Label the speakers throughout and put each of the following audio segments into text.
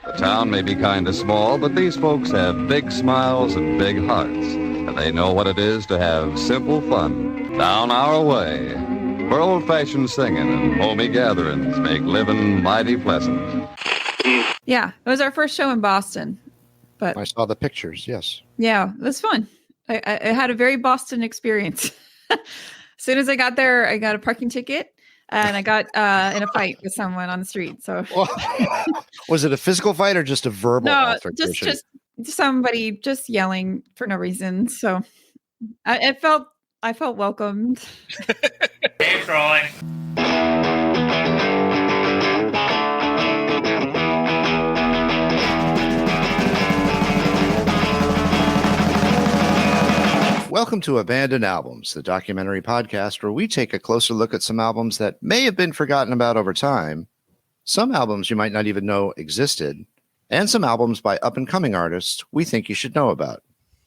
Speaker 1: The town may be kind of small, but these folks have big smiles and big hearts, and they know what it is to have simple fun down our way, where old-fashioned singing and homey gatherings make living mighty pleasant.
Speaker 2: Yeah, it was our first show in Boston. But
Speaker 3: I saw the pictures, yes.
Speaker 2: Yeah, it was fun. I had a very Boston experience. As soon as I got there, I got a parking ticket. And I got in a fight with someone on the street. So,
Speaker 3: was it a physical fight or just a verbal?
Speaker 2: No, just somebody just yelling for no reason. So, I felt welcomed.
Speaker 4: Hey, trolling.
Speaker 3: Welcome to Abandoned Albums, the documentary podcast where we take a closer look at some albums that may have been forgotten about over time, some albums you might not even know existed, and some albums by up-and-coming artists we think you should know about.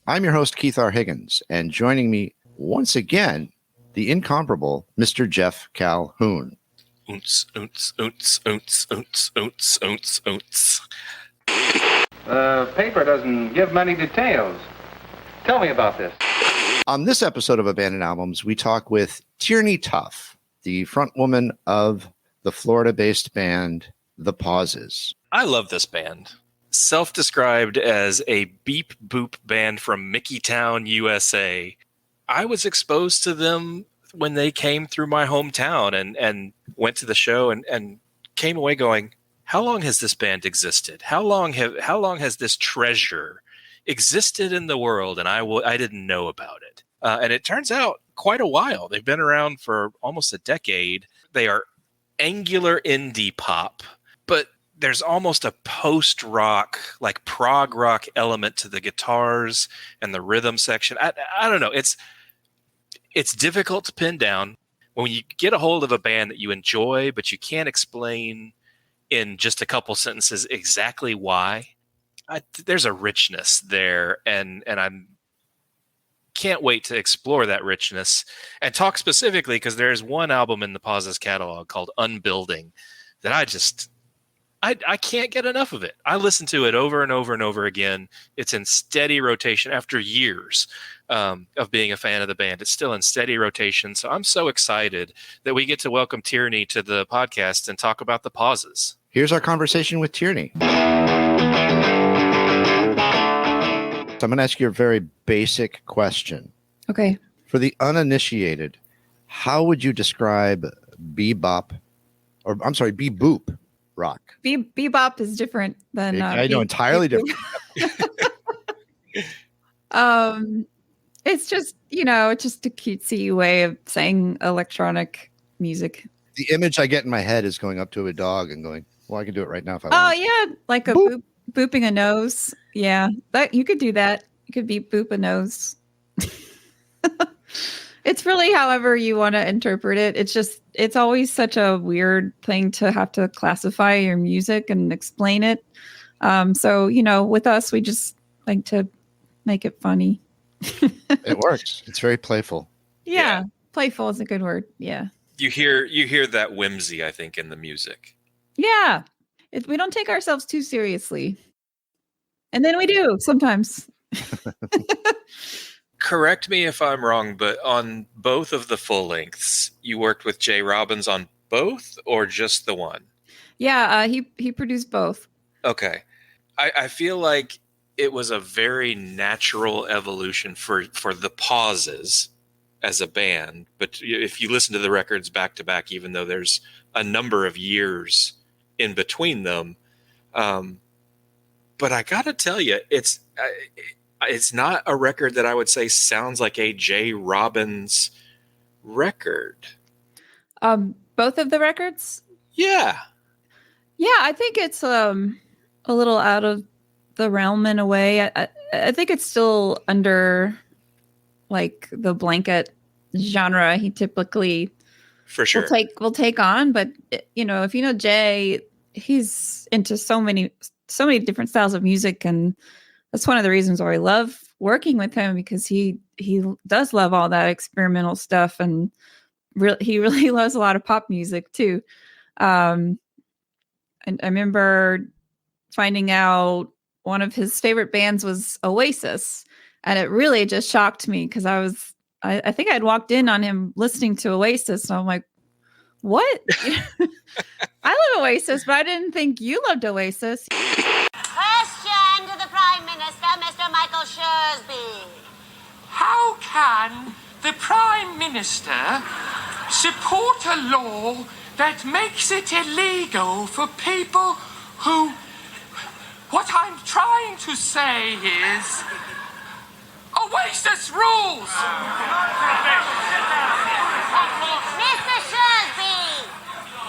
Speaker 3: I'm your host, Keith R. Higgins, and joining me once again, the incomparable Mr. Geoff Calhoun.
Speaker 4: Oonts, oonts, oonts, oonts, oonts, oonts, oonts, oonts.
Speaker 5: The paper doesn't give many details. Tell me about this.
Speaker 3: On this episode of Abandoned Albums, we talk with Tierney Tough, the frontwoman of the Florida-based band The Pauses.
Speaker 4: I love this band. Self-described as a beep boop band from Mickeytown, USA. I was exposed to them when they came through my hometown and went to the show and came away going, how long has this band existed? How long has this treasure existed in the world, and I didn't know about it. And it turns out quite a while. They've been around for almost a decade. They are angular indie pop, but there's almost a post-rock, like prog rock element to the guitars and the rhythm section. I don't know. It's difficult to pin down. When you get a hold of a band that you enjoy, but you can't explain in just a couple sentences exactly why, there's a richness there, and I'm can't wait to explore that richness and talk specifically because there's one album in the Pauses catalog called Unbuilding that I can't get enough of it. I listen to it over and over and over again. It's in steady rotation after years of being a fan of the band. It's still in steady rotation, so I'm so excited that we get to welcome Tierney to the podcast and talk about the Pauses.
Speaker 3: Here's our conversation with Tierney. So I'm going to ask you a very basic question.
Speaker 2: Okay.
Speaker 3: For the uninitiated, how would you describe bebop rock?
Speaker 2: Bebop is different than
Speaker 3: I know, entirely different.
Speaker 2: It's just, it's just a cutesy way of saying electronic music.
Speaker 3: The image I get in my head is going up to a dog and going, well, I can do it right now if I want.
Speaker 2: Oh, yeah. Like a booping a nose. Yeah. That you could do that. You could be boop a nose. It's really however you want to interpret it. It's always such a weird thing to have to classify your music and explain it. So, with us, we just like to make it funny.
Speaker 3: It works. It's very playful.
Speaker 2: Yeah. Playful is a good word. Yeah.
Speaker 4: You hear that whimsy, I think, in the music.
Speaker 2: Yeah. We don't take ourselves too seriously. And then we do sometimes.
Speaker 4: Correct me if I'm wrong, but on both of the full lengths, you worked with J Robbins on both or just the one?
Speaker 2: Yeah, he produced both.
Speaker 4: Okay. I feel like it was a very natural evolution for the Pauses as a band. But if you listen to the records back to back, even though there's a number of years in between them, but I gotta tell you, it's not a record that I would say sounds like a J Robbins record.
Speaker 2: Both of the records?
Speaker 4: Yeah,
Speaker 2: I think it's a little out of the realm in a way. I think it's still under like the blanket genre he typically
Speaker 4: for sure
Speaker 2: will take on. But if you know Jay, he's into so many different styles of music, and that's one of the reasons why I love working with him, because he does love all that experimental stuff, and he really loves a lot of pop music too. And I remember finding out one of his favorite bands was Oasis. And it really just shocked me because I think I'd walked in on him listening to Oasis. And I'm like, what? I love Oasis, but I didn't think you loved Oasis.
Speaker 6: Question to the Prime Minister, Mr. Michael Shersby.
Speaker 7: How can the Prime Minister support a law that makes it illegal for people who... What I'm trying to say is... Oasis rules!
Speaker 6: Mr. Shersby,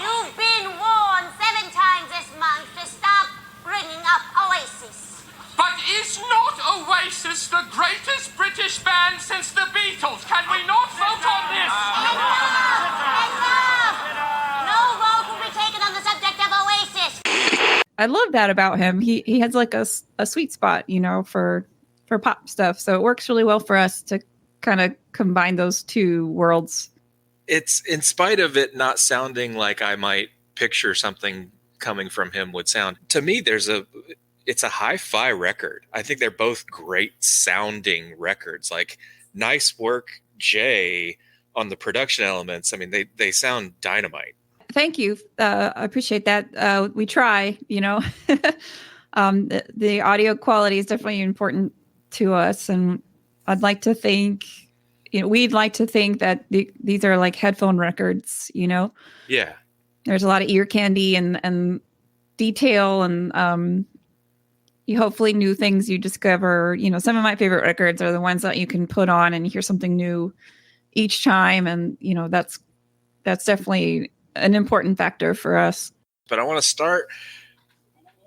Speaker 6: you've been warned 7 times this month to stop bringing up Oasis.
Speaker 7: But is not Oasis the greatest British band since the Beatles? Can we not vote on this?
Speaker 6: Enough! No vote will be taken on the subject of Oasis.
Speaker 2: I love that about him. He has like a sweet spot, for pop stuff. So it works really well for us to kind of combine those two worlds.
Speaker 4: It's in spite of it not sounding like I might picture something coming from him would sound. To me, it's a hi-fi record. I think they're both great sounding records. Like, nice work, Jay, on the production elements. I mean, they sound dynamite.
Speaker 2: Thank you. I appreciate that. We try, the audio quality is definitely important to us. And I'd like to think, we'd like to think that these are like headphone records,
Speaker 4: Yeah.
Speaker 2: There's a lot of ear candy and detail and you hopefully new things you discover. Some of my favorite records are the ones that you can put on and hear something new each time. And, that's definitely an important factor for us.
Speaker 4: But I want to start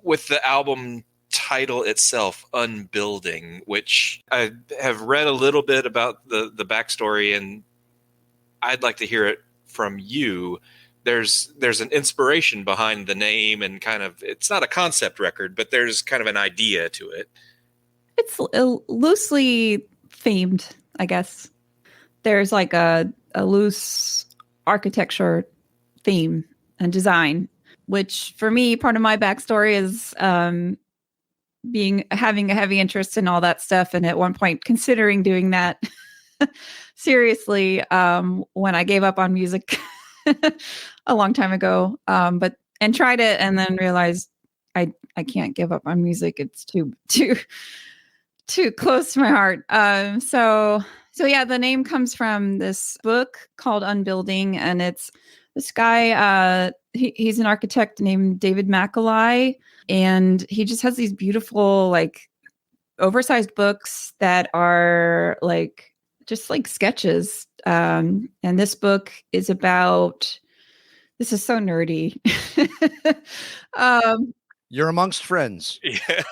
Speaker 4: with the album title itself, Unbuilding, which I have read a little bit about the backstory, and I'd like to hear it from you. There's an inspiration behind the name, and kind of, it's not a concept record, but there's kind of an idea to it.
Speaker 2: It's loosely themed, I guess. There's like a loose architecture theme and design, which for me, part of my backstory is having a heavy interest in all that stuff, and at one point considering doing that seriously when I gave up on music a long time ago, and tried it and then realized I can't give up on music. It's too close to my heart. So yeah, the name comes from this book called Unbuilding, and it's this guy, he's an architect named David McAuley, and he just has these beautiful, like, oversized books that are like just like sketches. And this book is about, this is so nerdy.
Speaker 3: You're amongst friends.
Speaker 4: Yeah,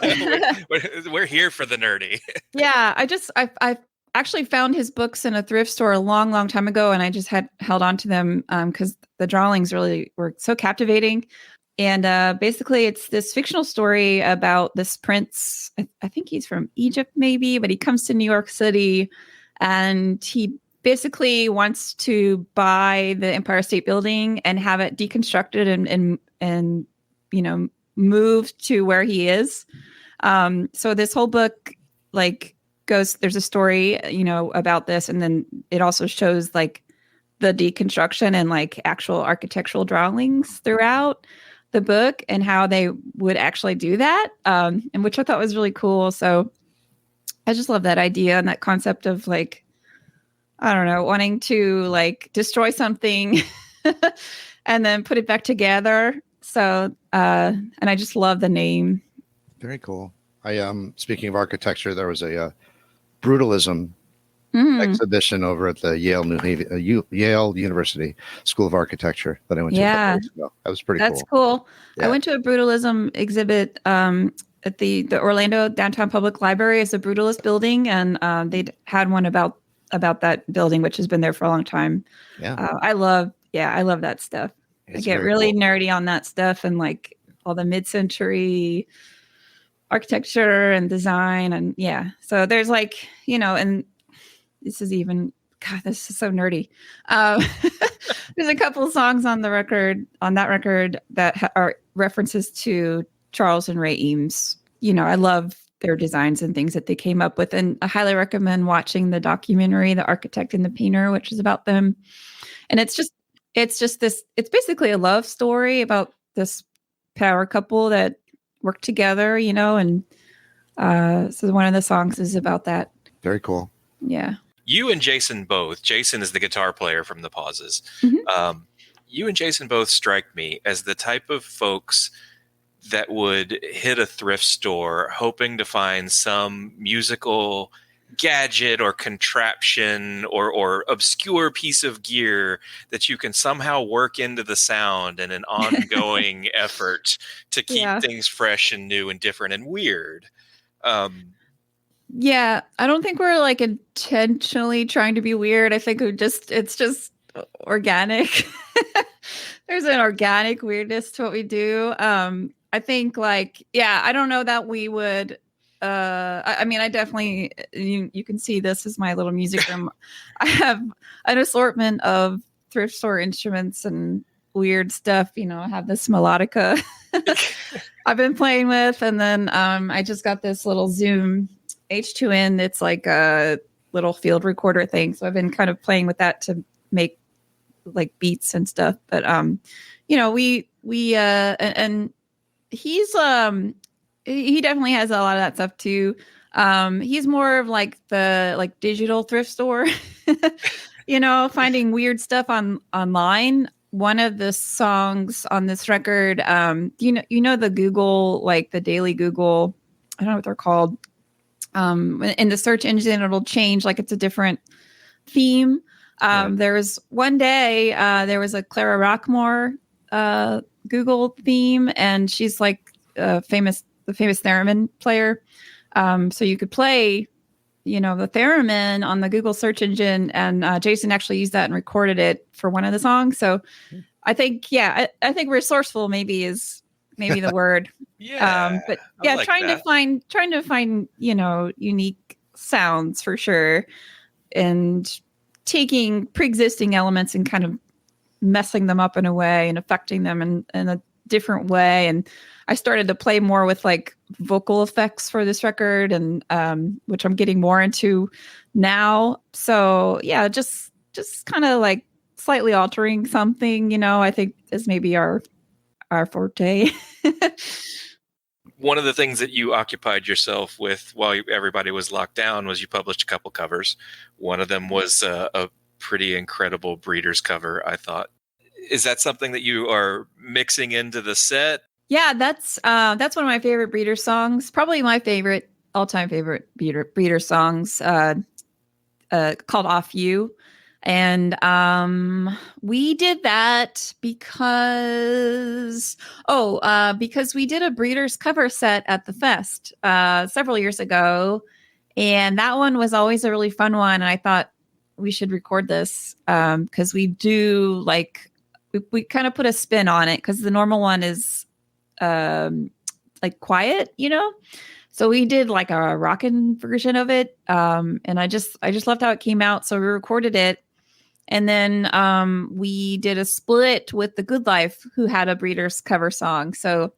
Speaker 4: we're here for the nerdy.
Speaker 2: Yeah, I actually found his books in a thrift store a long, long time ago, and I just had held on to them because the drawings really were so captivating. And basically, it's this fictional story about this prince. I think he's from Egypt, maybe, but he comes to New York City, and he basically wants to buy the Empire State Building and have it deconstructed and moved to where he is. So this whole book, like, there's a story, about this, and then it also shows like the deconstruction and like actual architectural drawings throughout the book and how they would actually do that, and which I thought was really cool. So I just love that idea and that concept of, like, I don't know, wanting to like destroy something and then put it back together. So and I just love the name.
Speaker 3: Very cool. Speaking of architecture, there was a Brutalism exhibition over at the Yale University School of Architecture that I went to a couple weeks ago. That was pretty cool. That's
Speaker 2: cool.
Speaker 3: Yeah.
Speaker 2: I went to a Brutalism exhibit at the Orlando Downtown Public Library. It's a Brutalist building, and they had one about that building, which has been there for a long time.
Speaker 3: Yeah,
Speaker 2: I love that stuff. I get really nerdy on that stuff, and like all the mid-century architecture and design, and so there's like, and this is even, God, this is so nerdy. There's a couple songs on that record that are references to Charles and Ray Eames. You know, I love their designs and things that they came up with. And I highly recommend watching the documentary, The Architect and the Painter, which is about them. And it's basically a love story about this power couple that work together, you know, and so one of the songs is about that.
Speaker 3: Very cool.
Speaker 2: Yeah.
Speaker 4: You and Jason both. Jason is the guitar player from the Pauses.
Speaker 2: Mm-hmm.
Speaker 4: You and Jason both strike me as the type of folks that would hit a thrift store hoping to find some musical gadget or contraption or obscure piece of gear that you can somehow work into the sound in an ongoing effort to keep things fresh and new and different and weird.
Speaker 2: Yeah, I don't think we're like intentionally trying to be weird. I think it's just organic. There's an organic weirdness to what we do. I think I don't know that we would, I mean, I definitely, you can see this is my little music room. I have an assortment of thrift store instruments and weird stuff. You know, I have this melodica I've been playing with. And then I just got this little Zoom H2N. It's like a little field recorder thing. So I've been kind of playing with that to make like beats and stuff. But, you know, and he's he definitely has a lot of that stuff too. He's more of like the digital thrift store, you know, finding weird stuff online. One of the songs on this record, you know the Google, like the daily Google, I don't know what they're called. In the search engine, it'll change, like it's a different theme. There was one day there was a Clara Rockmore Google theme, and she's like the famous theremin player. So you could play, you know, the theremin on the Google search engine, and Jason actually used that and recorded it for one of the songs. So I think, I think resourceful maybe is the word. But yeah, like trying to find, you know, unique sounds for sure, and taking pre-existing elements and kind of messing them up in a way and affecting them in a different way. And I started to play more with like vocal effects for this record, and which I'm getting more into now. So yeah, just kind of like slightly altering something, you know, I think is maybe our forte.
Speaker 4: One of the things that you occupied yourself with while everybody was locked down was you published a couple covers. One of them was a pretty incredible Breeders cover, I thought. Is that something that you are mixing into the set?
Speaker 2: Yeah, that's one of my favorite Breeders songs. Probably my all-time favorite Breeders songs, called Off You. And we did that because we did a Breeders cover set at the Fest several years ago, and that one was always a really fun one. And I thought we should record this because we do like we kind of put a spin on it, because the normal one is like quiet, you know. So we did like a rockin' version of it, and I just loved how it came out. So we recorded it. And then we did a split with The Good Life, who had a Breeders cover song. So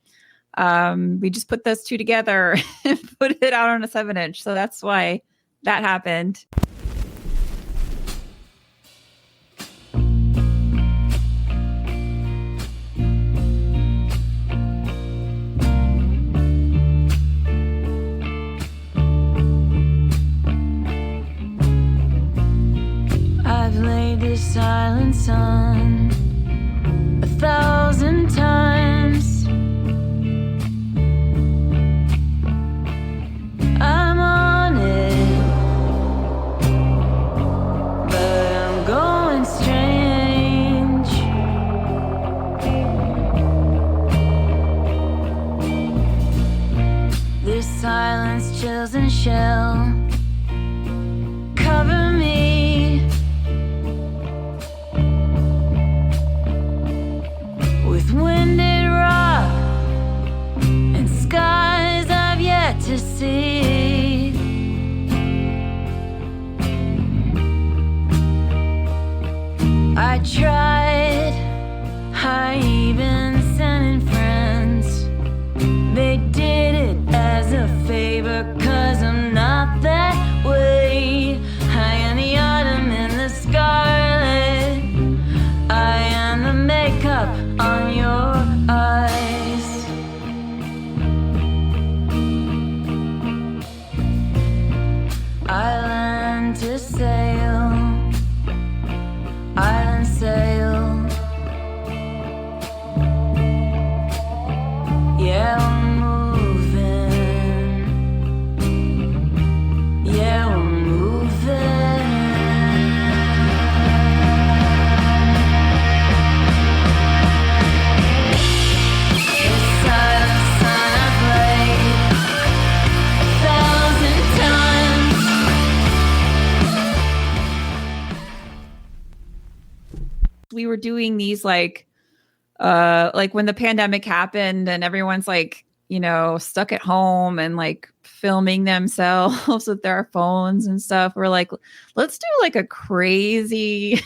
Speaker 2: we just put those two together and put it out on a 7-inch. So that's why that happened.
Speaker 8: I've laid this silence on 1,000 times. I'm on it, but I'm going strange. This silence chills and shell cover me. Winded rock and skies I've yet to see. I tried, I even sent in friends. They
Speaker 2: were doing these like when the pandemic happened and everyone's like, you know, stuck at home and like filming themselves with their phones and stuff. We're like, let's do like a crazy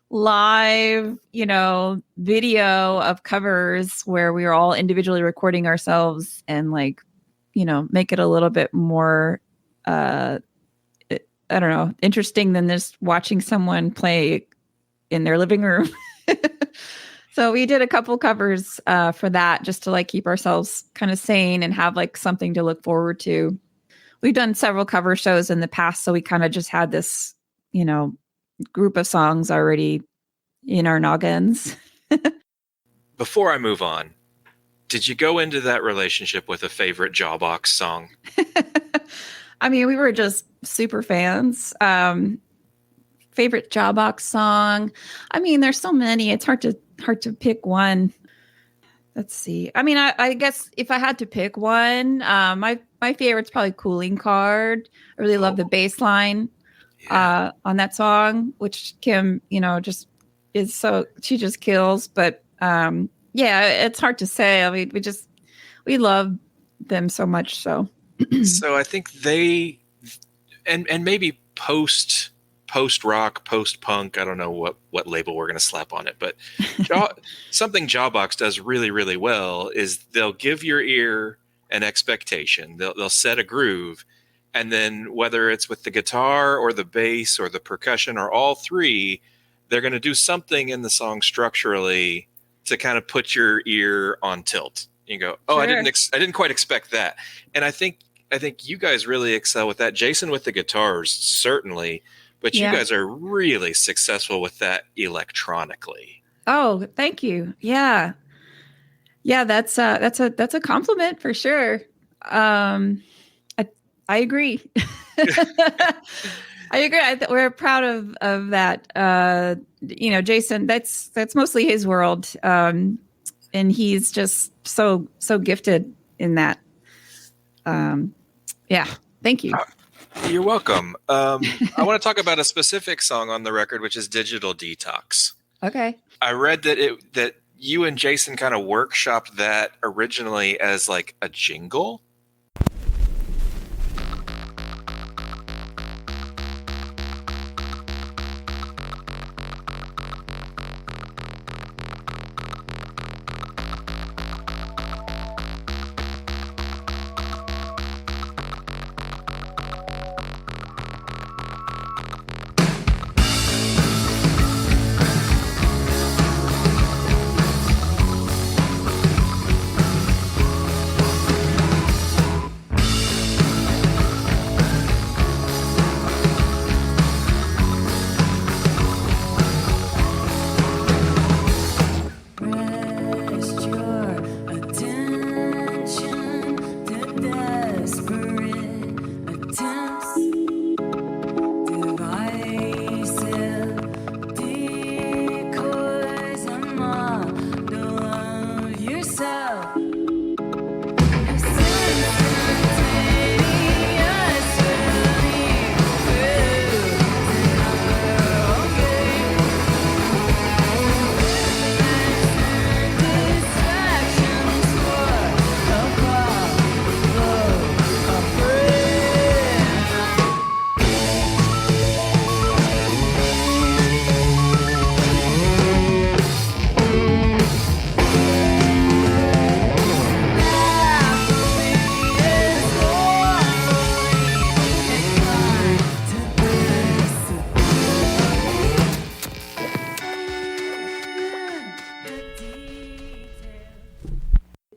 Speaker 2: live, you know, video of covers where we are all individually recording ourselves and like, you know, make it a little bit more, I don't know, interesting than just watching someone play in their living room. So we did a couple covers for that just to like keep ourselves kind of sane and have like something to look forward to. We've done several cover shows in the past, so we kind of just had this, you know, group of songs already in our noggins.
Speaker 4: Before I move on, did you go into that relationship with a favorite Jawbox song?
Speaker 2: I mean, we were just super fans. Favorite Jawbox song. I mean, there's so many. It's hard to pick one. Let's see. I mean, I guess if I had to pick one, my favorite's probably Cooling Card. I really love the bass line on that song, which Kim, you know, just is so, she just kills. But yeah, it's hard to say. I mean, we love them so much. So
Speaker 4: I think they, and maybe post rock, post punk, I don't know what label we're going to slap on it, but something Jawbox does really, really well is they'll give your ear an expectation. They'll set a groove, and then whether it's with the guitar or the bass or the percussion or all three, they're going to do something in the song structurally to kind of put your ear on tilt. You go, oh, sure. I didn't quite expect that. And I think you guys really excel with that. Jason with the guitars, certainly. But you guys are really successful with that electronically. Oh,
Speaker 2: thank you. Yeah. Yeah, that's a compliment for sure. I agree. I agree. We're proud of that. You know, Jason, that's mostly his world. And he's just so gifted in that. Yeah. Thank you.
Speaker 4: You're welcome. I want to talk about a specific song on the record, which is Digital Detox.
Speaker 2: Okay.
Speaker 4: I read that you and Jason kind of workshopped that originally as like a jingle.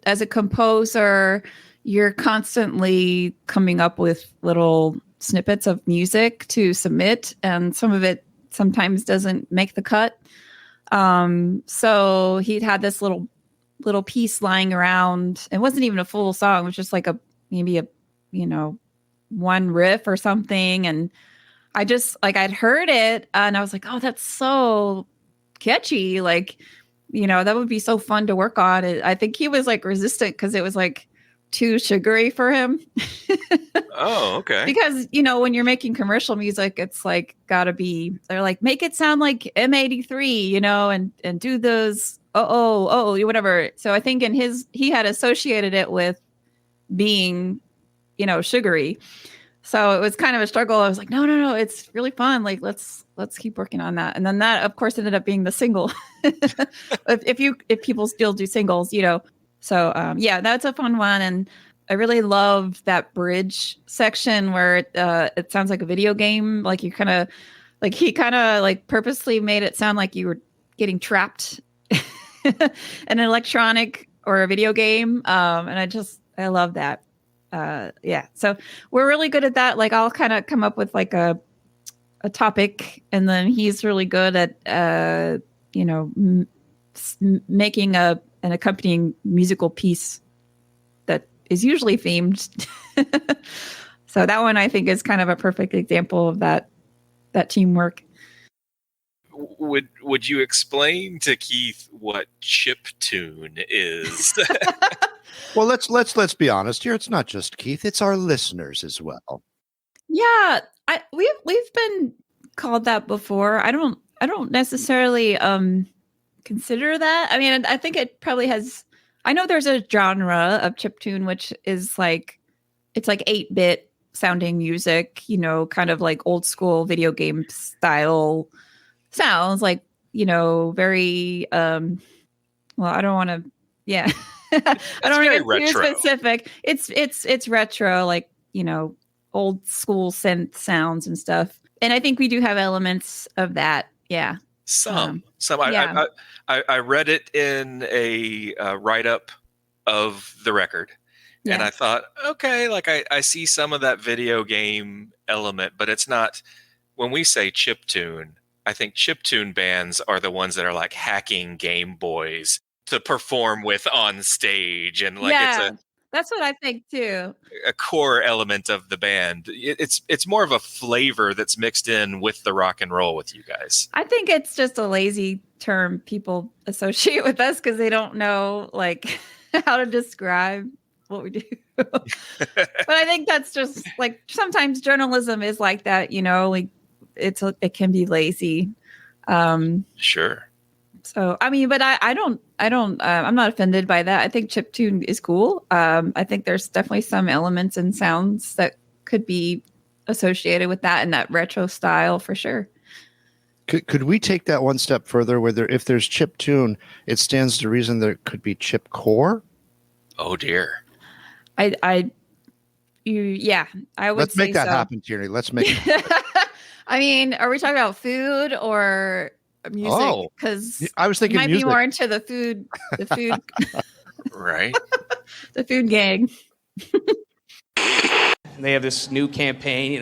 Speaker 2: As a composer, you're constantly coming up with little snippets of music to submit, and some of it sometimes doesn't make the cut. So he'd had this little piece lying around. It wasn't even a full song. It was just like maybe one riff or something. And I just I'd heard it and I was like, oh, that's so catchy. Like, that would be so fun to work on. I think he was like resistant because it was like too sugary for him.
Speaker 4: Oh, okay.
Speaker 2: Because, when you're making commercial music, it's like gotta be, they're like, make it sound like M83, and do those whatever. So I think he had associated it with being, sugary. So it was kind of a struggle. I was like, no, it's really fun. Like, let's keep working on that. And then that, of course, ended up being the single. if people still do singles, So yeah, that's a fun one. And I really love that bridge section where it sounds like a video game. Like he kind of purposely made it sound like you were getting trapped in an electronic or a video game. And I love that. Yeah, so we're really good at that. Like I'll kind of come up with like a topic, and then he's really good at making an accompanying musical piece that is usually themed. So that one I think is kind of a perfect example of that teamwork.
Speaker 4: Would you explain to Keith what chiptune is?
Speaker 3: Well, let's be honest here. It's not just Keith; it's our listeners as well.
Speaker 2: Yeah, we've been called that before. I don't necessarily consider that. I mean, I think it probably has. I know there's a genre of chiptune which is like it's like 8-bit sounding music. Kind of like old school video game style sounds. Like very. Well, I don't want to. Yeah. I don't want to get too specific. It's retro, like old school synth sounds and stuff. And I think we do have elements of that. Yeah.
Speaker 4: Some.
Speaker 2: Yeah.
Speaker 4: I read it in a write up of the record, and I thought, okay, like I see some of that video game element, but it's not. When we say chiptune, I think chiptune bands are the ones that are like hacking Game Boys to perform with on stage, and like
Speaker 2: that's what I think too.
Speaker 4: A core element of the band. It's more of a flavor that's mixed in with the rock and roll with you guys. I
Speaker 2: think it's just a lazy term people associate with us because they don't know like how to describe what we do. But I think that's just like sometimes journalism is like that. Like it can be lazy.
Speaker 4: Sure.
Speaker 2: So, I mean, but I'm not offended by that. I think chiptune is cool. I think there's definitely some elements and sounds that could be associated with that and that retro style for sure.
Speaker 3: Could we take that one step further where if there's chiptune, it stands to reason there could be chipcore?
Speaker 4: Oh dear.
Speaker 2: I would
Speaker 3: Let's make that
Speaker 2: so.
Speaker 3: happen, Tierney. Let's make it.
Speaker 2: I mean, are we talking about food or music? Because
Speaker 3: I was thinking
Speaker 2: might
Speaker 3: music.
Speaker 2: be more into the food,
Speaker 4: right?
Speaker 2: The food gang.
Speaker 9: They have this new campaign,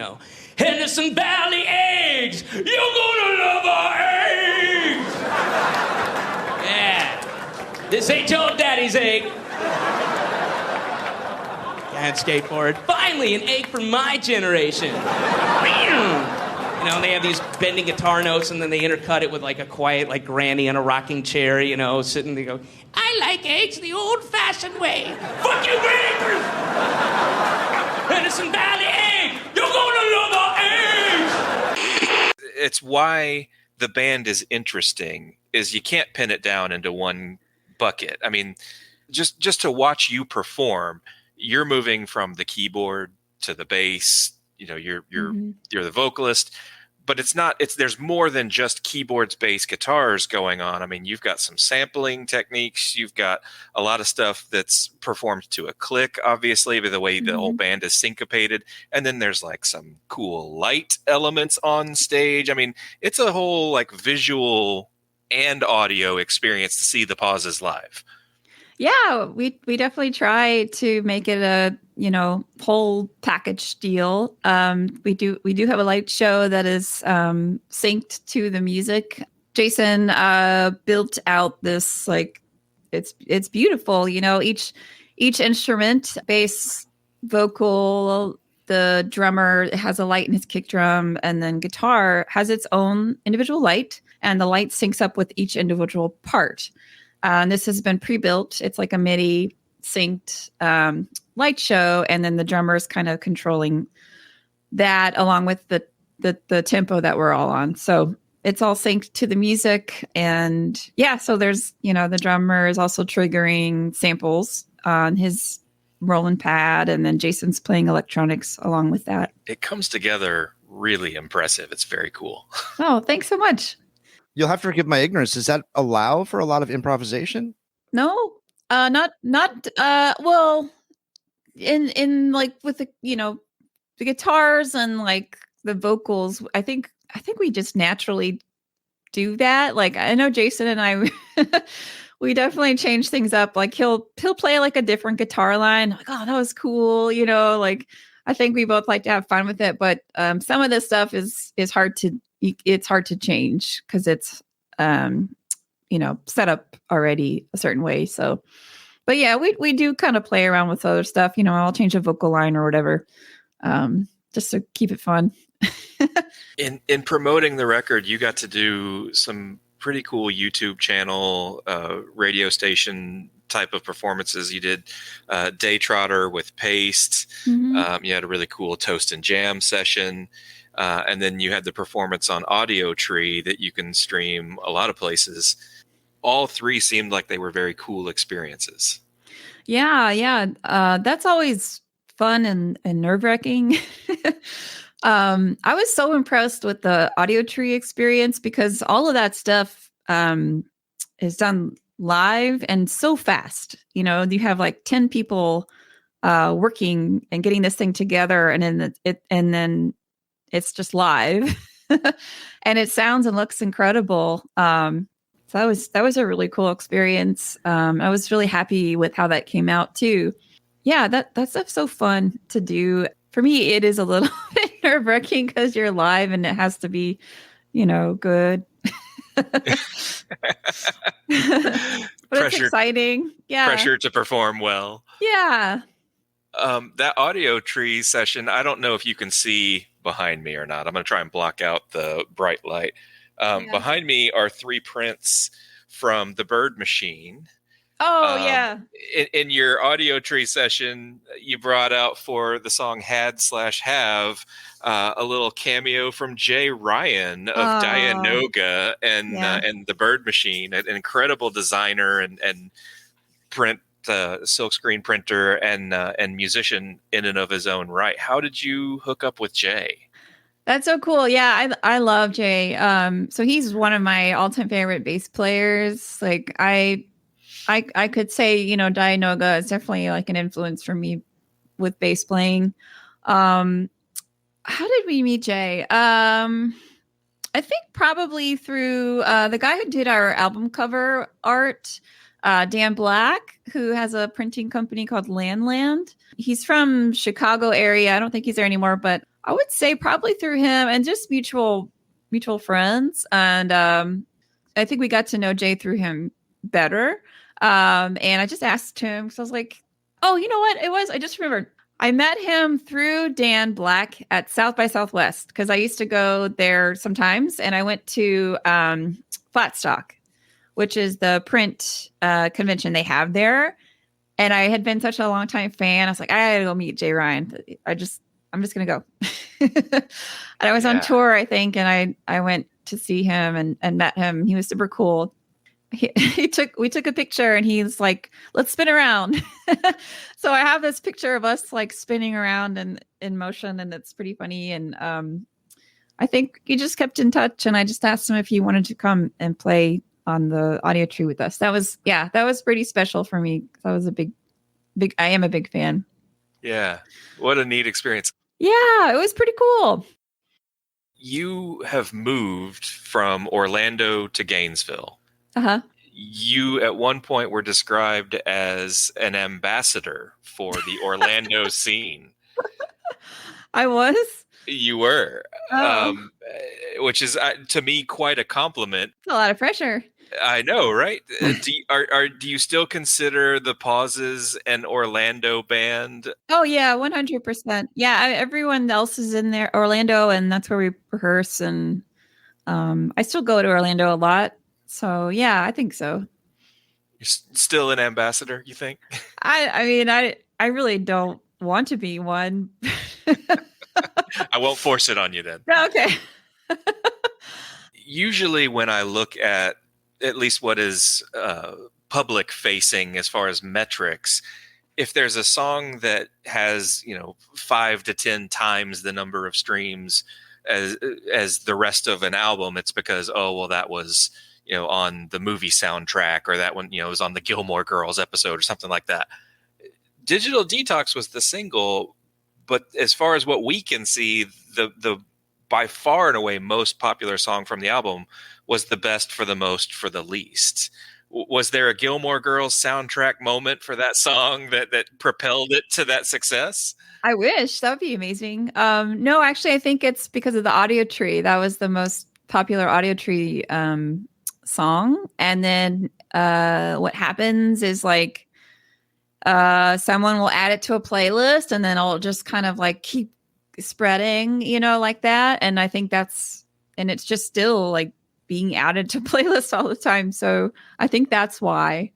Speaker 9: Henderson Valley eggs. You're gonna love our eggs. Yeah, this ain't your daddy's egg. And skateboard. Finally, an egg for my generation. They have these bending guitar notes, and then they intercut it with like a quiet, like granny on a rocking chair, sitting. They go, "I like eggs the old-fashioned way." Fuck you, Granny! Henderson Valley egg. You're gonna love our eggs.
Speaker 4: It's why the band is interesting. Is you can't pin it down into one bucket. I mean, just to watch you perform, you're moving from the keyboard to the bass. You're the vocalist, but there's more than just keyboards, bass, guitars going on. I mean, you've got some sampling techniques. You've got a lot of stuff that's performed to a click, obviously, by the way the whole band is syncopated. And then there's like some cool light elements on stage. I mean, it's a whole like visual and audio experience to see the pauses live.
Speaker 2: Yeah, we definitely try to make it a whole package deal. We do have a light show that is synced to the music. Jason built out this like it's beautiful. Each instrument, bass, vocal, the drummer has a light in his kick drum, and then guitar has its own individual light, and the light syncs up with each individual part. And this has been pre-built. It's like a MIDI synced light show, and then the drummers kind of controlling that along with the tempo that we're all on. So it's all synced to the music. And yeah, so there's, the drummer is also triggering samples on his rolling pad, and then Jason's playing electronics along with that.
Speaker 4: It comes together really impressive. It's very cool.
Speaker 2: Oh, thanks so much.
Speaker 3: You'll have to forgive my ignorance. Does that allow for a lot of improvisation?
Speaker 2: No, well, in like with the guitars and like the vocals, I think we just naturally do that. Like, I know Jason and I, we definitely change things up. Like he'll play like a different guitar line. Like, oh, that was cool. Like, I think we both like to have fun with it, but some of this stuff is hard to change because it's, set up already a certain way. So, but yeah, we do kind of play around with other stuff. I'll change a vocal line or whatever, just to keep it fun.
Speaker 4: In promoting the record, you got to do some pretty cool YouTube channel, radio station type of performances. You did Day Trotter with Paste.
Speaker 2: Mm-hmm.
Speaker 4: You had a really cool Toast and Jam session. And then you had the performance on Audio Tree that you can stream a lot of places. All three seemed like they were very cool experiences.
Speaker 2: Yeah. That's always fun and nerve-wracking. I was so impressed with the Audio Tree experience because all of that stuff is done live and so fast. You have like 10 people working and getting this thing together, and then it's just live, and it sounds and looks incredible. So that was a really cool experience. I was really happy with how that came out too. Yeah, that stuff's so fun to do. For me, it is a little bit nerve-wracking because you're live and it has to be, good. But it's exciting. Yeah.
Speaker 4: Pressure to perform well.
Speaker 2: Yeah.
Speaker 4: That Audio Tree session, I don't know if you can see behind me or not. I'm going to try and block out the bright light. Behind me are 3 prints from The Bird Machine.
Speaker 2: Oh, yeah.
Speaker 4: In your Audio Tree session, you brought out for the song Had/Have a little cameo from Jay Ryan of Dianoga and The Bird Machine, an incredible designer and print silkscreen printer and musician in and of his own right. How did you hook up with Jay?
Speaker 2: That's so cool. Yeah, I love Jay. So he's one of my all-time favorite bass players. Like I could say, Dianoga is definitely like an influence for me with bass playing. How did we meet Jay? I think probably through the guy who did our album cover art, Dan Black, who has a printing company called Landland. He's from Chicago area. I don't think he's there anymore, but I would say probably through him and just mutual friends. And I think we got to know Jay through him better. And I just asked him, so I was like, oh, you know what it was? I just remembered. I met him through Dan Black at South by Southwest because I used to go there sometimes. And I went to Flatstock, which is the print convention they have there. And I had been such a long time fan. I was like, I gotta go meet Jay Ryan. I'm just going to go. And I was on tour, I think. And I went to see him and met him. He was super cool. We took a picture and he's like, let's spin around. So I have this picture of us like spinning around and in motion, and it's pretty funny. And I think he just kept in touch, and I just asked him if he wanted to come and play on the Audio Tree with us. That was pretty special for me. I was I am a big fan.
Speaker 4: Yeah. What a neat experience.
Speaker 2: Yeah, it was pretty cool.
Speaker 4: You have moved from Orlando to Gainesville.
Speaker 2: Uh-huh.
Speaker 4: You at one point were described as an ambassador for the Orlando scene.
Speaker 2: I was?
Speaker 4: You were, which is to me quite a compliment.
Speaker 2: A lot of pressure.
Speaker 4: I know, right? Do you still consider the Pauses an Orlando band?
Speaker 2: Oh yeah, 100%. Yeah, everyone else is in there, Orlando, and that's where we rehearse. And I still go to Orlando a lot. So yeah, I think so.
Speaker 4: You're still an ambassador, you think?
Speaker 2: I I really don't want to be one.
Speaker 4: I won't force it on you then.
Speaker 2: Okay.
Speaker 4: Usually when I look at least what is public facing as far as metrics, if there's a song that has, 5 to 10 times the number of streams as the rest of an album, it's because, that was, on the movie soundtrack, or that one, was on the Gilmore Girls episode or something like that. Digital Detox was the single, but as far as what we can see, the by far and away most popular song from the album was the best for the most for the least. Was there a Gilmore Girls soundtrack moment for that song that propelled it to that success?
Speaker 2: I wish. That would be amazing. No, actually, I think it's because of the Audio Tree. That was the most popular Audio Tree song. And then what happens is like someone will add it to a playlist, and then I'll just kind of like keep spreading, like that. And I think and it's just still like being added to playlists all the time. So I think that's why.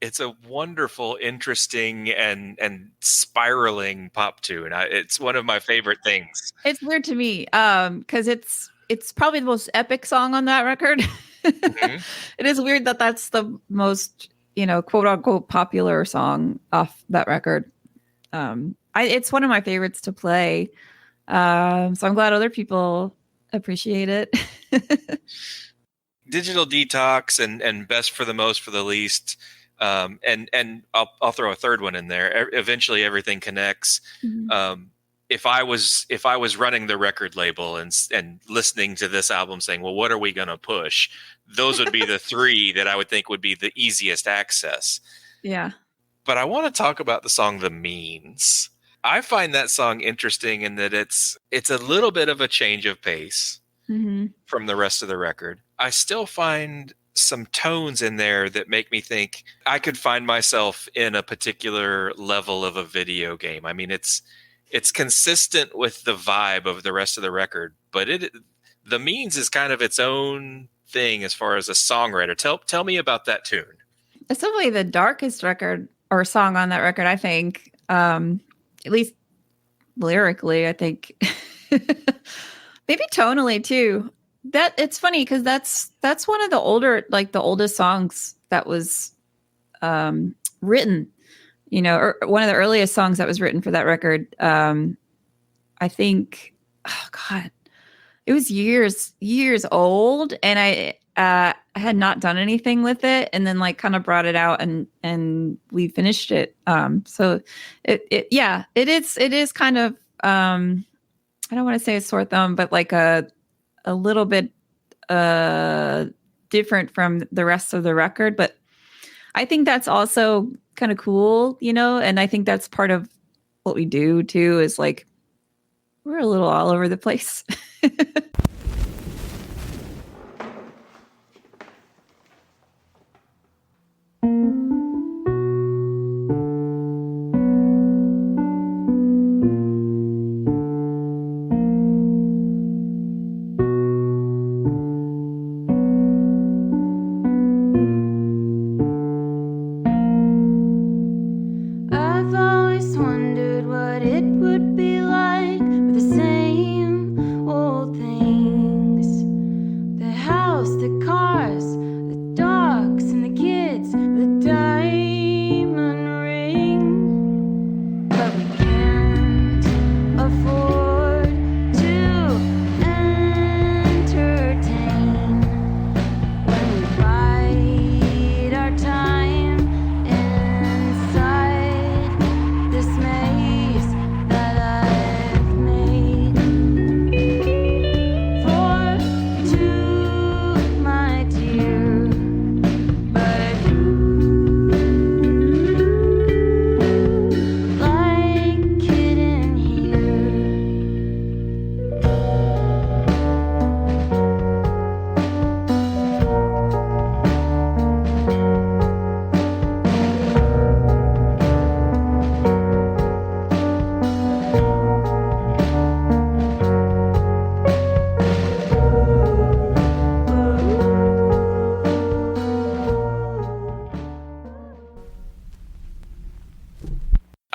Speaker 4: It's a wonderful, interesting, and spiraling pop tune. It's one of my favorite things.
Speaker 2: It's weird to me because it's probably the most epic song on that record. Mm-hmm. It is weird that that's the most, quote unquote popular song off that record. It's one of my favorites to play. So I'm glad other people appreciate it.
Speaker 4: Digital Detox and Best for the Most for the Least. And I'll throw a third one in there. Eventually Everything Connects. Mm-hmm. If I was running the record label and listening to this album saying, well, what are we going to push? Those would be the 3 that I would think would be the easiest access.
Speaker 2: Yeah.
Speaker 4: But I want to talk about the song The Means. I find that song interesting in that it's a little bit of a change of pace from the rest of the record. I still find some tones in there that make me think I could find myself in a particular level of a video game. I mean, it's consistent with the vibe of the rest of the record, but The Means is kind of its own thing as far as a songwriter. Tell me about that tune.
Speaker 2: It's definitely the darkest record or song on that record, I think. At least lyrically, I think. Maybe tonally too. That it's funny because that's one of the oldest songs that was written, or one of the earliest songs that was written for that record. I think, it was years old, and I had not done anything with it, and then kind of brought it out and we finished it. So it is kind of I don't want to say a sore thumb, but like a little bit different from the rest of the record. But I think that's also kind of cool, and I think that's part of what we do too, is like we're a little all over the place.
Speaker 8: I've always wondered what it would be like with the same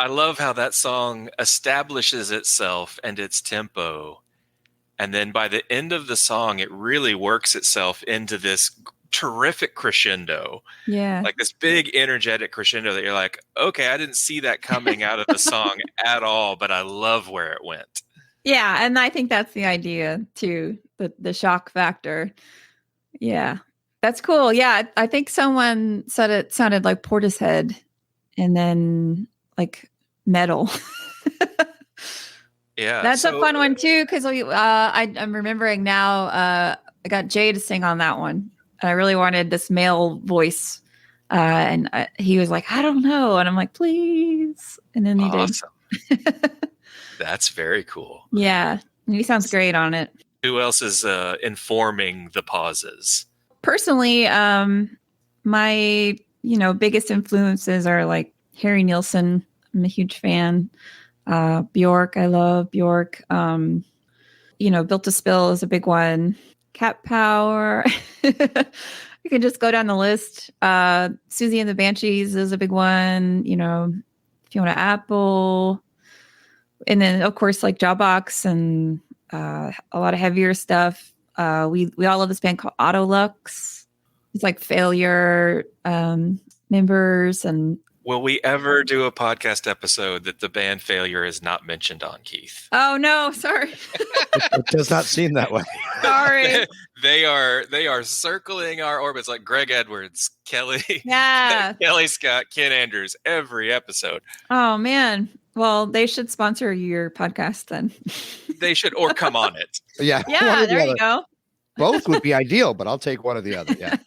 Speaker 4: I love how that song establishes itself and its tempo. And then by the end of the song, it really works itself into this terrific crescendo.
Speaker 2: Yeah.
Speaker 4: Like this big energetic crescendo that you're like, okay, I didn't see that coming out of the song at all, but I love where it went.
Speaker 2: Yeah, and I think that's the idea too, the shock factor. Yeah. That's cool. Yeah, I think someone said it sounded like Portishead and then like metal.
Speaker 4: Yeah.
Speaker 2: That's a fun one too, because I'm remembering now I got Jay to sing on that one. And I really wanted this male voice. And he was like, I don't know. And I'm like, please. And then he did.
Speaker 4: That's very cool.
Speaker 2: Yeah. And he sounds great on it.
Speaker 4: Who else is informing the pauses?
Speaker 2: Personally, my biggest influences are like Harry Nilsson. I'm a huge fan. Bjork, I love Bjork. Built to Spill is a big one. Cat Power. You can just go down the list. Susie and the Banshees is a big one. Fiona Apple. And then, of course, like Jawbox and a lot of heavier stuff. We all love this band called Autolux. It's like Failure members. And
Speaker 4: will we ever do a podcast episode that the band Failure is not mentioned on, Keith?
Speaker 2: Oh no, sorry.
Speaker 3: It does not seem that way.
Speaker 2: Sorry.
Speaker 4: They are circling our orbits like Greg Edwards, Kelly,
Speaker 2: Yeah.
Speaker 4: Kelly Scott, Ken Andrews, every episode.
Speaker 2: Oh man. Well, they should sponsor your podcast then.
Speaker 4: They should, or come on it.
Speaker 3: Yeah.
Speaker 2: Yeah, there you go.
Speaker 3: Both would be ideal, but I'll take one or the other. Yeah.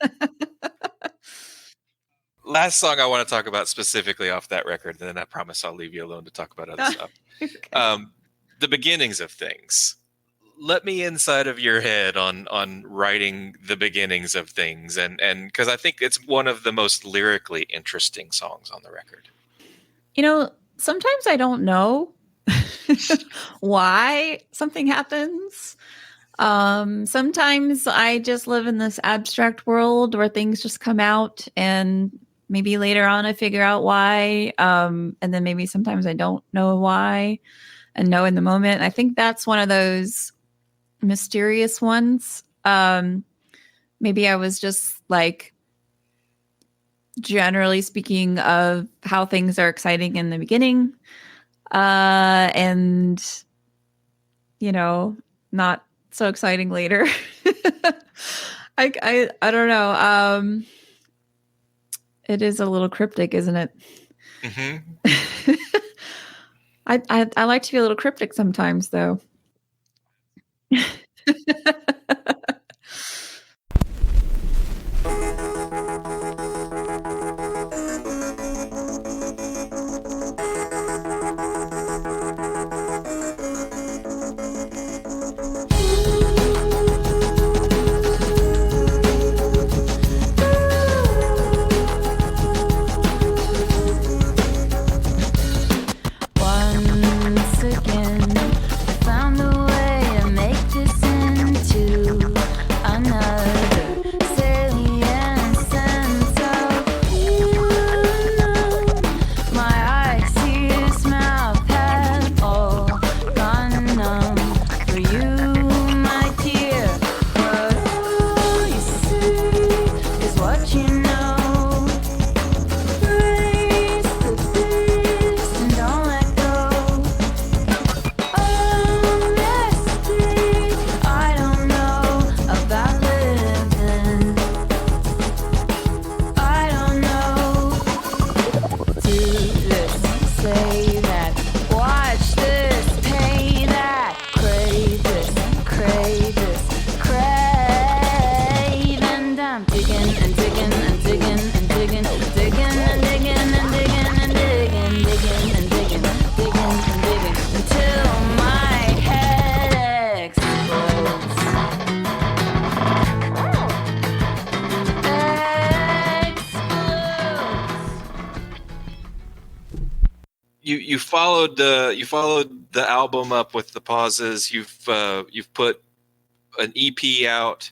Speaker 4: Last song I want to talk about specifically off that record, and then I promise I'll leave you alone to talk about other stuff.
Speaker 2: Okay.
Speaker 4: The beginnings of things. Let me inside of your head on writing the beginnings of things, and because I think it's one of the most lyrically interesting songs on the record.
Speaker 2: Sometimes I don't know why something happens. Sometimes I just live in this abstract world where things just come out, and maybe later on I figure out why. And then maybe sometimes I don't know why and know in the moment. I think that's one of those mysterious ones. Maybe I was just like, generally speaking, of how things are exciting in the beginning, and not so exciting later. I don't know. It is a little cryptic, isn't it?
Speaker 4: Mm-hmm.
Speaker 2: I like to be a little cryptic sometimes, though.
Speaker 8: Once again, I found a way to make this into another salient sense of you. My eyes, ears, mouth have all gone numb for you, my dear. But all you see is what you know. Raise the fist and don't let go. Honestly, I don't know about living. I don't know. Do this, say that, watch this, pay that, crave this, crave, and I'm digging and digging and digging and digging and digging and digging and digging and digging and digging and digging until my head explodes.
Speaker 4: You followed the album up with the pauses. You've put an EP out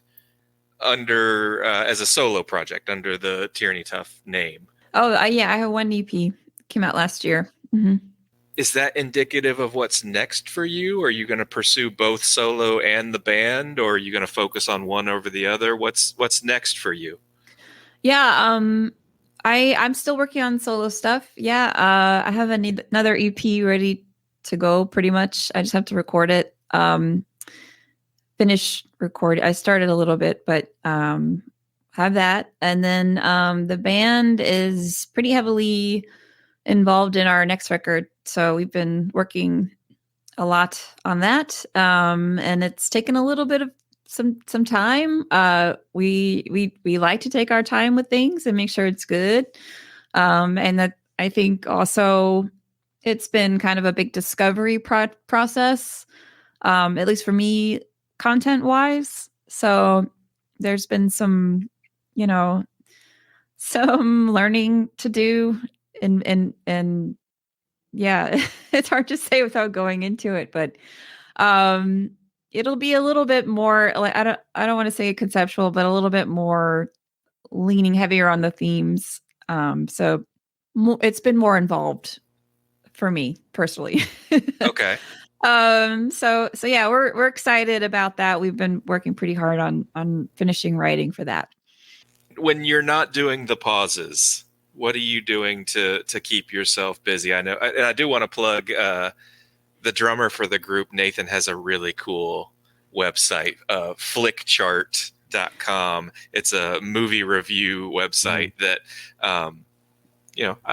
Speaker 4: under as a solo project under the Tierney Tough name.
Speaker 2: Oh, yeah. I have one EP. Came out last year. Mm-hmm.
Speaker 4: Is that indicative of what's next for you? Are you going to pursue both solo and the band, or are you going to focus on one over the other? What's next for you?
Speaker 2: Yeah, I'm still working on solo stuff. Yeah, I have another EP ready to go pretty much. I just have to record it. Finish record. I started a little bit, but have that. And then the band is pretty heavily involved in our next record. So we've been working a lot on that. And it's taken a little bit of some time. We like to take our time with things and make sure it's good. And that I think also it's been kind of a big discovery process, at least for me, content wise. So there's been some learning to do and yeah, it's hard to say without going into it, but it'll be a little bit more like I don't want to say conceptual, but a little bit more leaning heavier on the themes. So it's been more involved for me personally.
Speaker 4: Okay.
Speaker 2: So yeah, we're excited about that. We've been working pretty hard on finishing writing for that.
Speaker 4: When you're not doing the pauses, what are you doing to keep yourself busy? I know, and I do want to plug the drummer for the group, Nathan, has a really cool website, flickchart.com. It's a movie review website that, I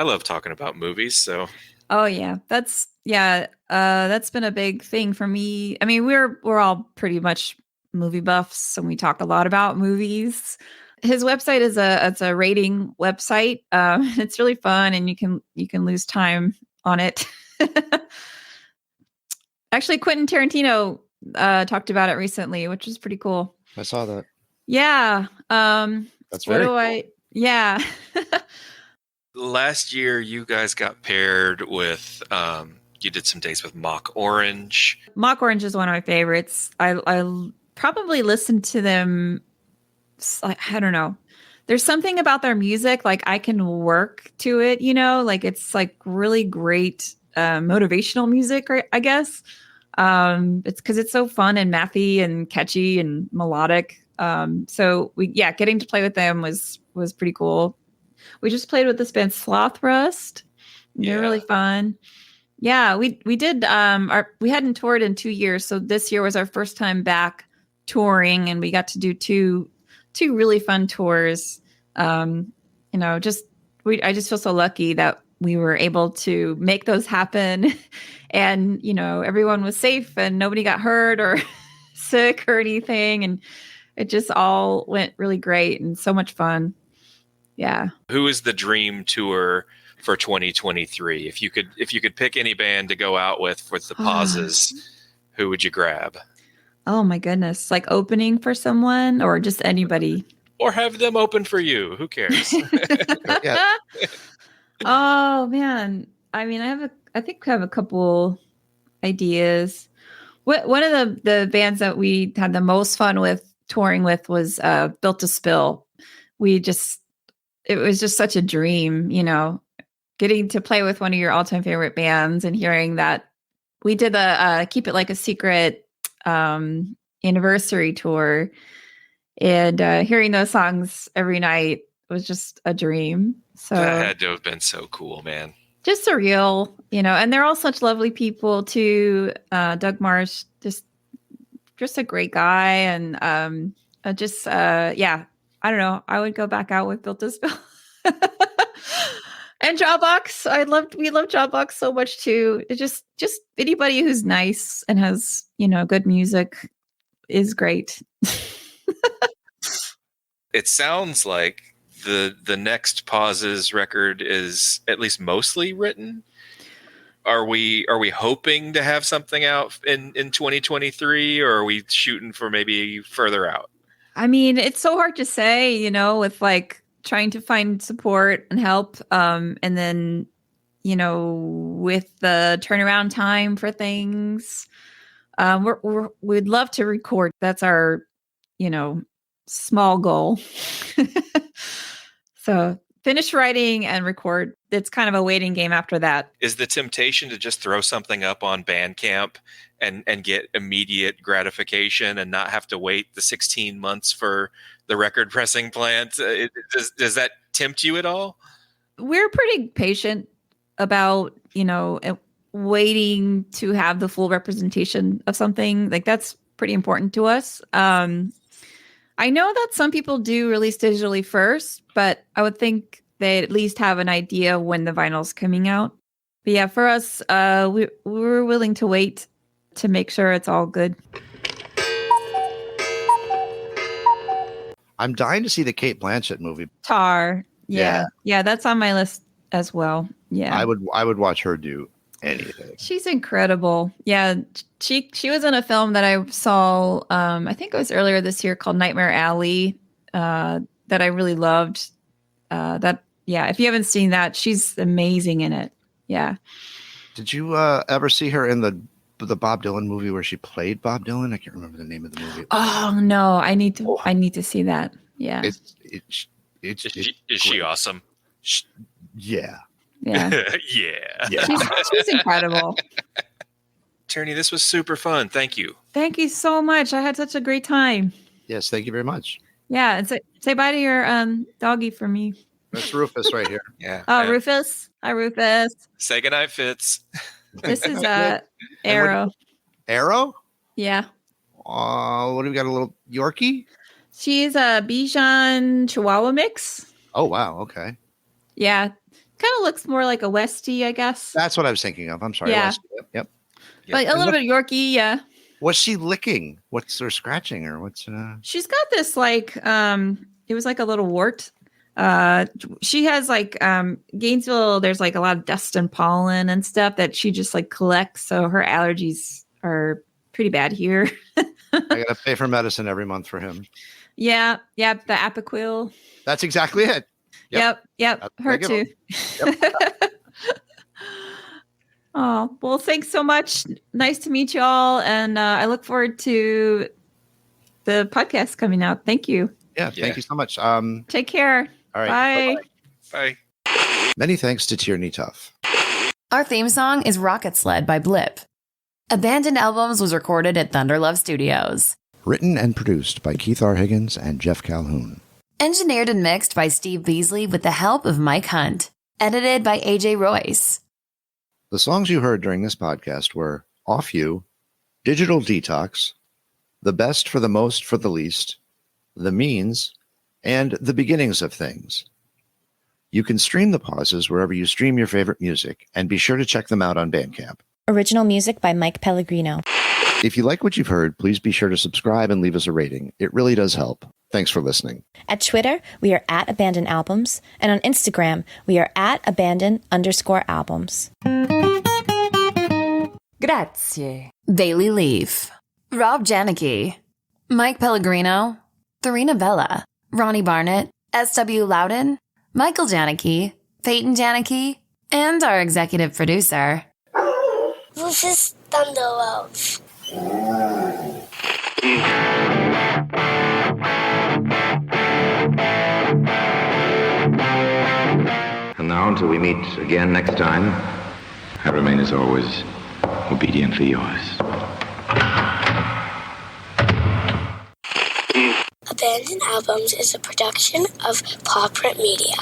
Speaker 4: love talking about movies. So,
Speaker 2: oh yeah, that's been a big thing for me. I mean, we're all pretty much movie buffs, and we talk a lot about movies. His website is a rating website. It's really fun, and you can lose time on it. Actually, Quentin Tarantino talked about it recently, which is pretty cool.
Speaker 3: I saw that.
Speaker 2: Yeah.
Speaker 3: That's very cool.
Speaker 2: Yeah.
Speaker 4: Last year, you guys got paired with, you did some dates with Mock Orange.
Speaker 2: Mock Orange is one of my favorites. I probably listened to them. I don't know. There's something about their music, like I can work to it, like it's like really great motivational music, I guess. It's because it's so fun and mathy and catchy and melodic. So getting to play with them was pretty cool. We just played with this band Sloth Rust. They're really fun. Yeah, we did. We hadn't toured in 2 years, so this year was our first time back touring, and we got to do two really fun tours. I just feel so lucky that we were able to make those happen, and everyone was safe and nobody got hurt or sick or anything, and it just all went really great and so much fun. Yeah. Who
Speaker 4: is the dream tour for 2023? If you could pick any band to go out with the pauses, who would you grab?
Speaker 2: Oh my goodness. Like opening for someone or just anybody?
Speaker 4: Or have them open for you. Who cares?
Speaker 2: Oh man. I mean, I think I have a couple ideas. One of the bands that we had the most fun with touring with was Built to Spill. It was just such a dream, getting to play with one of your all-time favorite bands and hearing that. We did the Keep It Like a Secret anniversary tour, and hearing those songs every night was just a dream. So
Speaker 4: that had to have been so cool, man.
Speaker 2: Just surreal, and they're all such lovely people too. Doug Marsh, just a great guy, and I don't know. I would go back out with Built to Spill. And Jawbox. We love Jawbox so much too. It just anybody who's nice and has, good music is great.
Speaker 4: It sounds like the next Pauses record is at least mostly written. Are we hoping to have something out in 2023, or are we shooting for maybe further out?
Speaker 2: I mean, it's so hard to say, with like trying to find support and help. And then, with the turnaround time for things, we'd love to record. That's our, small goal. So finish writing and record. It's kind of a waiting game after that.
Speaker 4: Is the temptation to just throw something up on Bandcamp and get immediate gratification and not have to wait the 16 months for the record pressing plant? Does that tempt you at all?
Speaker 2: We're pretty patient about, waiting to have the full representation of something. Like, that's pretty important to us. I know that some people do release digitally first, but I would think they at least have an idea when the vinyl's coming out. But yeah, for us, we're willing to wait to make sure it's all good.
Speaker 3: I'm dying to see the Cate Blanchett movie.
Speaker 2: Tar. Yeah, that's on my list as well. Yeah,
Speaker 3: I would watch her do anything.
Speaker 2: She's incredible. Yeah, she was in a film that I saw. I think it was earlier this year called Nightmare Alley. That I really loved. If you haven't seen that, she's amazing in it. Yeah.
Speaker 3: Did you ever see her in the Bob Dylan movie where she played Bob Dylan? I can't remember the name of the movie.
Speaker 2: Oh no, I need to see that. Yeah.
Speaker 3: Is
Speaker 4: she awesome?
Speaker 3: Yeah.
Speaker 2: Yeah.
Speaker 4: Yeah.
Speaker 2: She's incredible.
Speaker 4: Tierney, this was super fun. Thank you.
Speaker 2: Thank you so much. I had such a great time.
Speaker 3: Yes, thank you very much.
Speaker 2: Yeah, and say bye to your doggy for me.
Speaker 3: That's Rufus right here.
Speaker 4: Yeah.
Speaker 2: Oh, Rufus. Hi, Rufus.
Speaker 4: Say goodnight, Fitz.
Speaker 2: This is Arrow.
Speaker 3: Arrow?
Speaker 2: Yeah.
Speaker 3: What do we got? A little Yorkie?
Speaker 2: She's a Bichon Chihuahua mix.
Speaker 3: Oh, wow. Okay.
Speaker 2: Yeah. Kind of looks more like a Westie, I guess.
Speaker 3: That's what I was thinking of. I'm sorry.
Speaker 2: Yeah.
Speaker 3: Yep.
Speaker 2: But a little bit Yorkie, yeah.
Speaker 3: What's she licking? What's her scratching or what's
Speaker 2: She's got this like it was like a little wart. She has like Gainesville, there's like a lot of dust and pollen and stuff that she just like collects, so her allergies are pretty bad here.
Speaker 3: I gotta pay for medicine every month for him.
Speaker 2: Yeah, the Apoquil.
Speaker 3: That's exactly it.
Speaker 2: Yep. Her too. Yep. Oh, well, thanks so much. Nice to meet you all. And I look forward to the podcast coming out. Thank you.
Speaker 3: Yeah, thank you so much.
Speaker 2: Take care.
Speaker 3: All right.
Speaker 4: Bye.
Speaker 3: Many thanks to Tierney Tough.
Speaker 10: Our theme song is Rocket Sled by Blip. Abandoned Albums was recorded at Thunderlove Studios.
Speaker 3: Written and produced by Keith R. Higgins and Jeff Calhoun.
Speaker 10: Engineered and mixed by Steve Beasley with the help of Mike Hunt. Edited by AJ Royce.
Speaker 3: The songs you heard during this podcast were Off You, Digital Detox, The Best for the Most for the Least, The Means, and The Beginnings of Things. You can stream the pauses wherever you stream your favorite music, and be sure to check them out on Bandcamp.
Speaker 11: Original music by Mike Pellegrino.
Speaker 3: If you like what you've heard, please be sure to subscribe and leave us a rating. It really does help. Thanks for listening.
Speaker 11: At Twitter, we are at Abandoned Albums, and on Instagram, we are at Abandon_albums.
Speaker 10: Grazie. Bailey Leaf. Rob Janicki. Mike Pellegrino. Therina Vella. Ronnie Barnett. S.W. Loudon. Michael Janicki. Peyton Janicki. And our executive producer,
Speaker 6: Rufus Thunderlove.
Speaker 12: And now, until we meet again next time, I remain as always obediently yours.
Speaker 6: Abandoned Albums is a production of Paw Print Media.